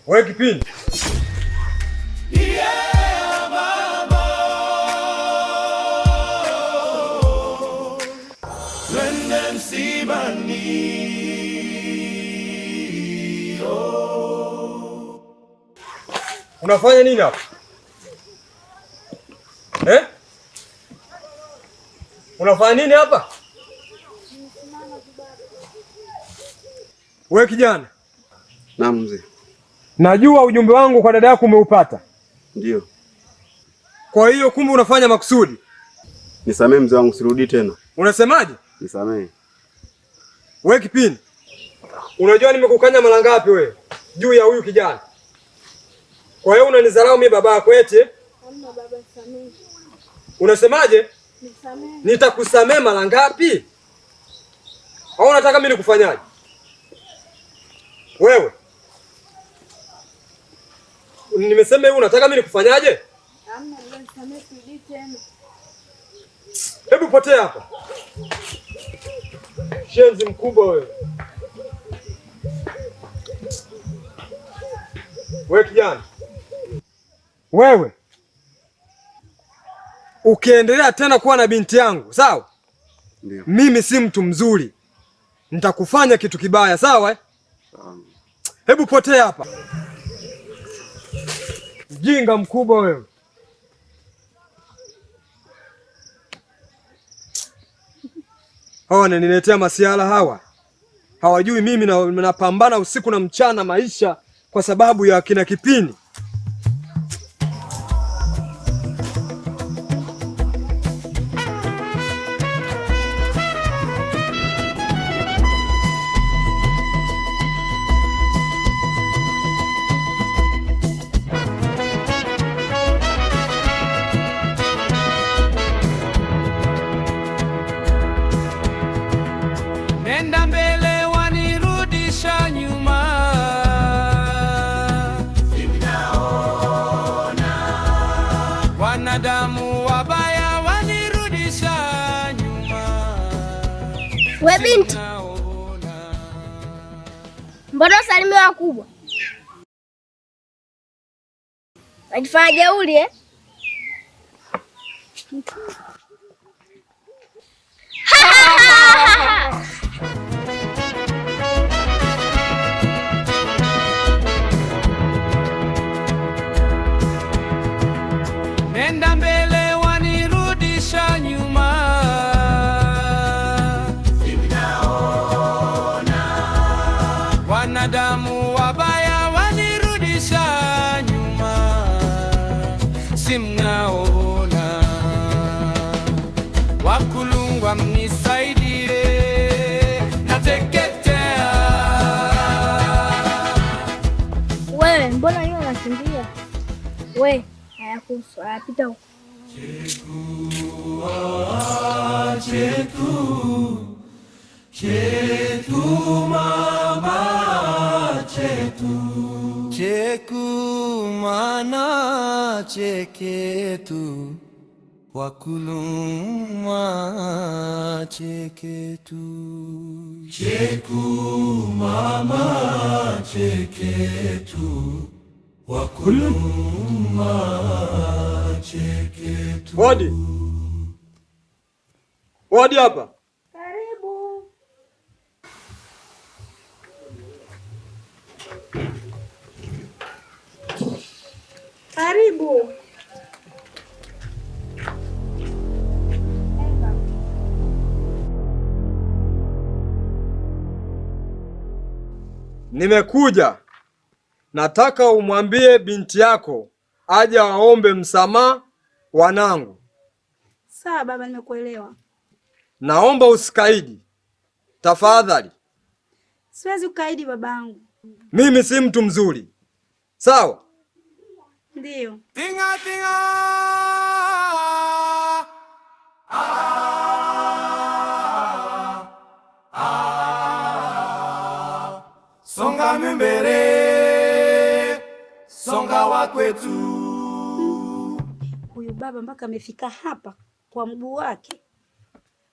Wewe kipindi. Yeah, mama. Twende msibani. Unafanya nini hapa? Unafanya nini hapa? Wewe kijana. Naam mzee. Najua ujumbe wangu kwa dada yako umeupata. Ndio. Kwa hiyo kumbe unafanya makusudi. Nisamee mzee wangu, sirudi tena. Unasemaje? Nisamee. Wewe kipindi. Unajua nimekukanya mara ngapi wewe juu ya huyu kijana? Kwa hiyo unanidharau mimi baba yako eti? Hamna baba, nisamee. Unasemaje? Nisamee. Nitakusamee mara ngapi? Au unataka mimi nikufanyaje? Wewe. Nimesema hivi, unataka mimi nikufanyaje? Hamna baba, nisamee, sirudi tena. Hebu potea hapa. Shenzi mkubwa wewe. Wewe kijana. Wewe. Ukiendelea tena kuwa na binti yangu, sawa? Ndio. Mimi si mtu mzuri. Nitakufanya kitu kibaya, sawa? Hebu potea hapa. Mjinga mkubwa wewe. Hawa wananiletea masiala hawa. Hawajui mimi napambana usiku na mchana maisha kwa sababu ya kina Kipindi. Nenda mbele wanirudisha nyuma. Ninaona wanadamu wabaya wanirudisha nyuma. We binti, mbona usalimia wakubwa? Unajifanya jeuri eh? Nenda mbele wanirudisha nyuma. Ninaona wanadamu wabaya wanirudisha nyuma. Simnaona wakulungwa, mnisaidie, nateketea. Wewe mbona yeye anakimbia? We, hayakuhusu, hayapita huko. Chetu mama chetu, cheku mana cheketu, wakuluma cheketu, cheku mama cheketu, wakuluma cheketu. Wadi. Wadi hapa. Karibu. Karibu. Nimekuja. Nataka umwambie binti yako aje aombe msamaha wanangu. Sawa baba, nimekuelewa. Naomba usikaidi. Tafadhali. Siwezi kukaidi babangu. Mimi si mtu mzuri. Sawa? Ndio. Tinga tinga. Songa mbele, songa wa kwetu. Huyu baba mpaka amefika hapa kwa mguu wake.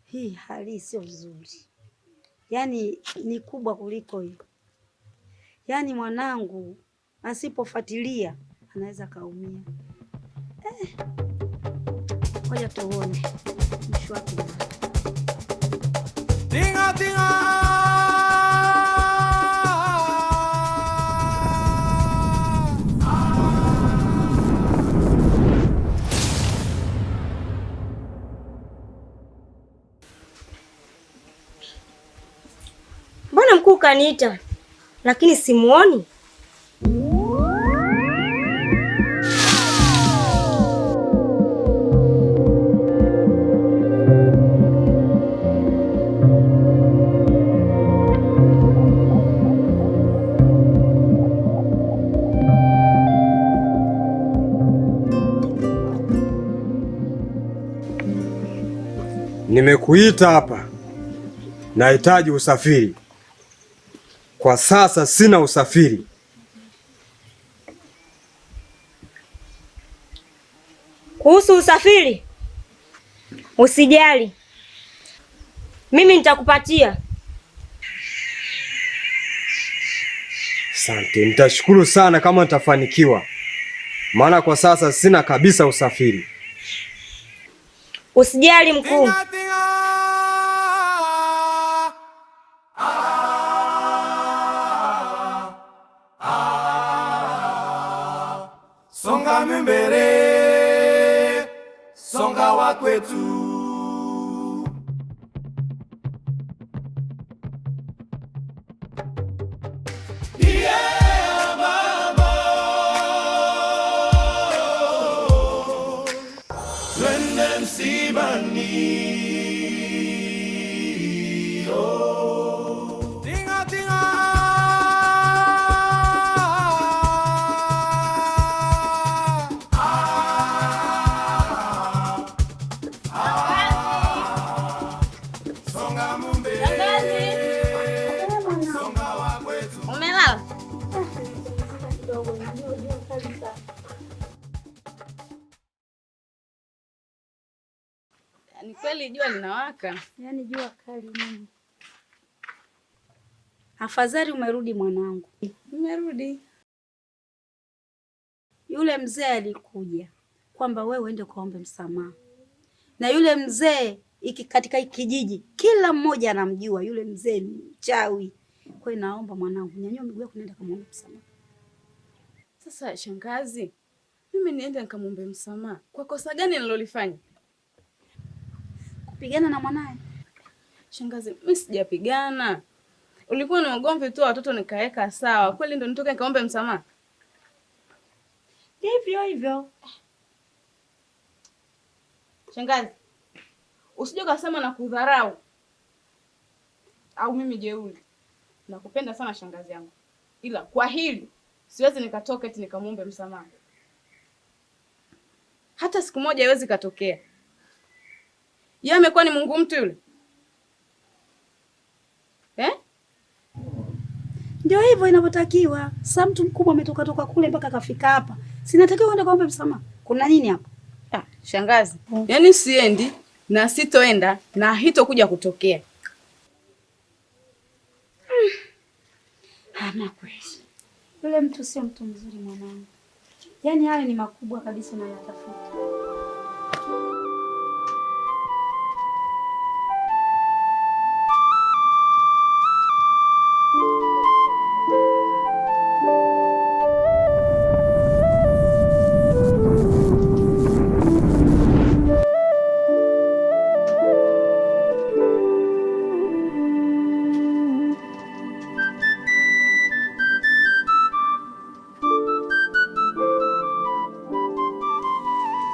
Hii hali sio nzuri. Yaani ni kubwa kuliko hiyo. Yaani mwanangu asipofuatilia anaweza kaumia. Ngoja tuone mwisho wake. Tinga tinga. Mbona mkuu kaniita lakini simuoni? Nimekuita hapa, nahitaji usafiri. Kwa sasa sina usafiri. Kuhusu usafiri, usijali, mimi nitakupatia. Asante, nitashukuru sana kama nitafanikiwa, maana kwa sasa sina kabisa usafiri. Usijali mkuu. Songa mbele, songa wa kwetu. Twende msibani. Tinga tinga. Umelala? Ni kweli jua linawaka. Yaani jua kali mimi. Afadhali umerudi mwanangu. Nimerudi. Yule mzee alikuja kwamba wewe uende kaombe msamaha. Na yule mzee katika kijiji kila mmoja anamjua yule mzee ni mchawi. Kwa hiyo naomba mwanangu nyanyua miguu yako nenda kamuombe msamaha. Sasa shangazi, mimi niende nikamwombe msamaha. Kwa kosa gani nilolifanya? Kupigana na mwanae? Shangazi, mimi sijapigana. Ulikuwa ni ugomvi tu watoto nikaeka sawa. Kweli ndo nitoke nikaombe msamaha? Hivyo hivyo. Shangazi, usije ukasema na kudharau. Au mimi jeuri. Nakupenda sana shangazi yangu. Ila kwa hili siwezi nikatoka eti nikamwombe msamaha. Hata siku moja haiwezi katokea. Yeye amekuwa ni Mungu mtu yule. Ndio hivyo inavyotakiwa. Sasa mtu mkubwa ametoka kule mpaka kafika hapa. Sinatakiwa uende kaombe msamaha. Kuna nini hapa? Shangazi, yaani siendi na sitoenda na hitokuja kutokea. Hana kweli. Yule mtu sio mtu mzuri mwanangu. Yaani haya ni makubwa kabisa na yatafuta.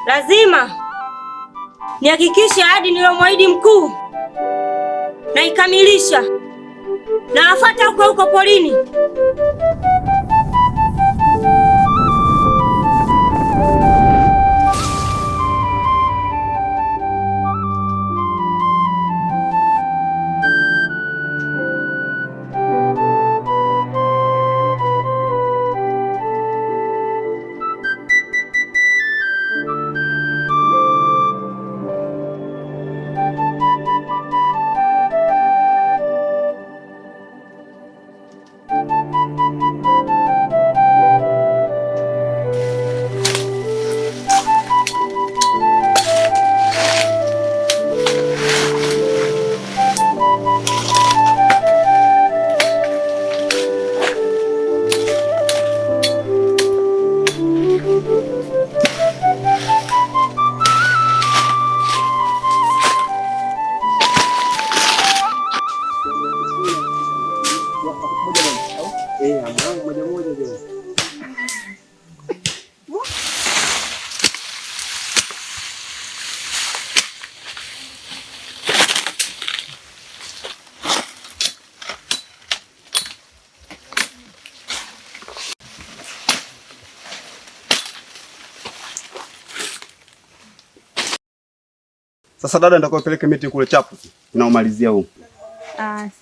Lazima nihakikishe ahadi niliyomwahidi mkuu na ikamilisha, na nafuata huko porini. Sasa dada, ndio upeleke miti kule chapu. Naumalizia huu.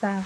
Sawa.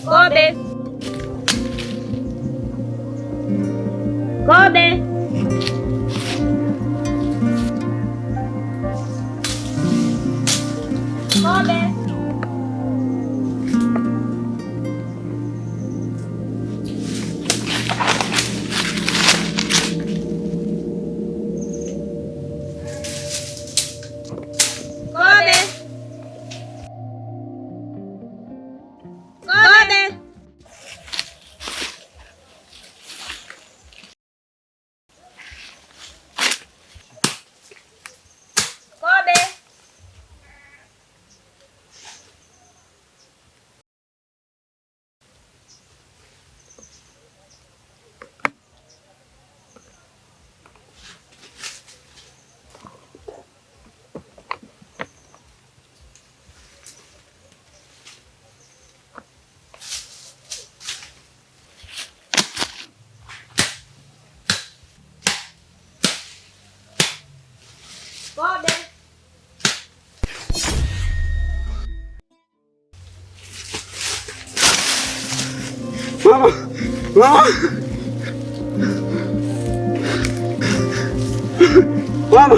Kobe. Kobe. Kobe. Mama! Mama! Mama!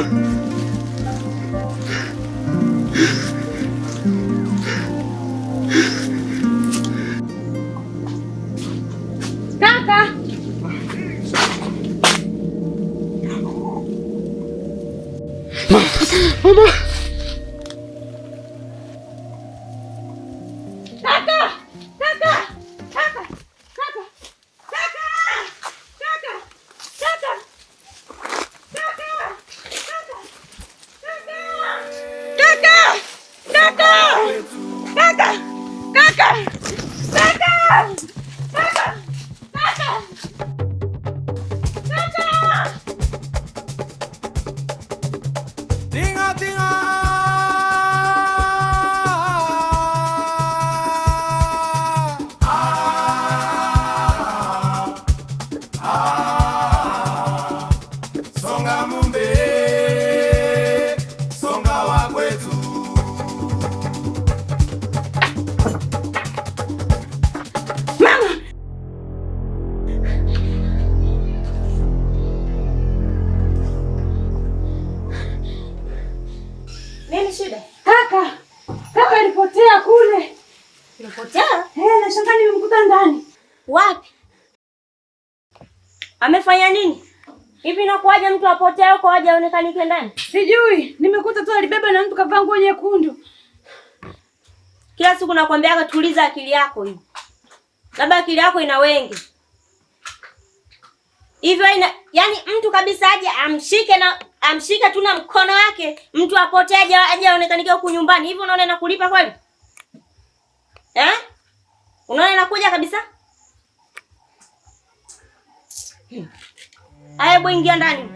Kaka! Mama! Tinga tinga. Songa mumbe, songa wa kwetu. Nini shida? Kaka alipotea kule. Alipotea? Na shangani nimemkuta ndani. Wapi? Amefanya nini? Hivi inakuwaje mtu apotea huko aje aonekanike ndani? Sijui, nimekuta tu alibeba na mtu kavaa nguo nyekundu. Kila siku nakwambiaga tuliza akili yako hii. Labda akili yako ina wengi. Hivyo yani mtu kabisa aje amshike tu na mkono wake, mtu apotee aje aonekanike huko nyumbani. Hivyo unaona inakulipa kweli? Unaona inakuja kabisa? Aya, hebu ingia ndani.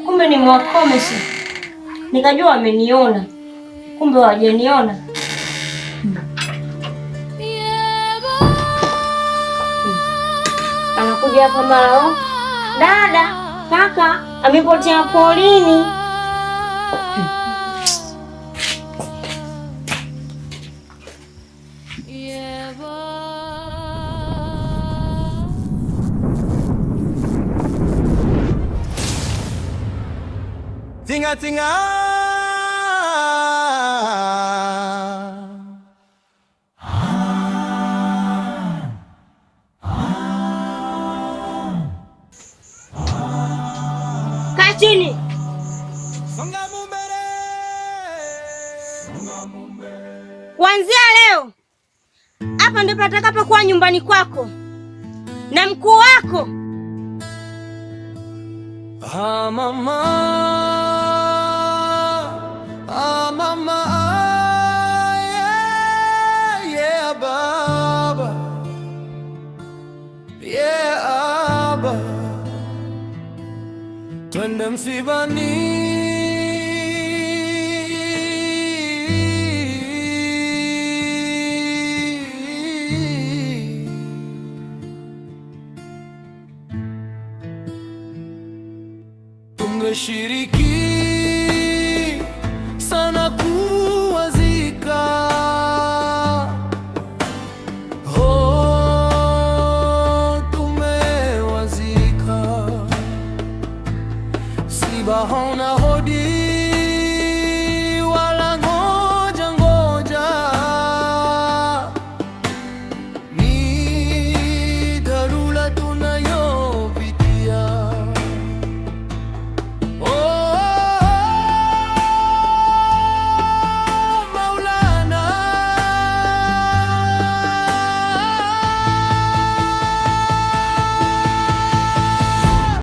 Kumbe nimewakomesha. Nikajua wameniona. Kumbe hawajaniona. Anakuja hapa mara. Dada, kaka amepotea polini. tinga tinga. Kaa chini. Kuanzia leo hapa ndipo patakapokuwa nyumbani kwako na mkuu wako. Ah mama, ah mama, yeah, yeah baba, yeah aba, twende msibani. Tumeshiriki sana kuwazika, oh, tumewazika, si bahona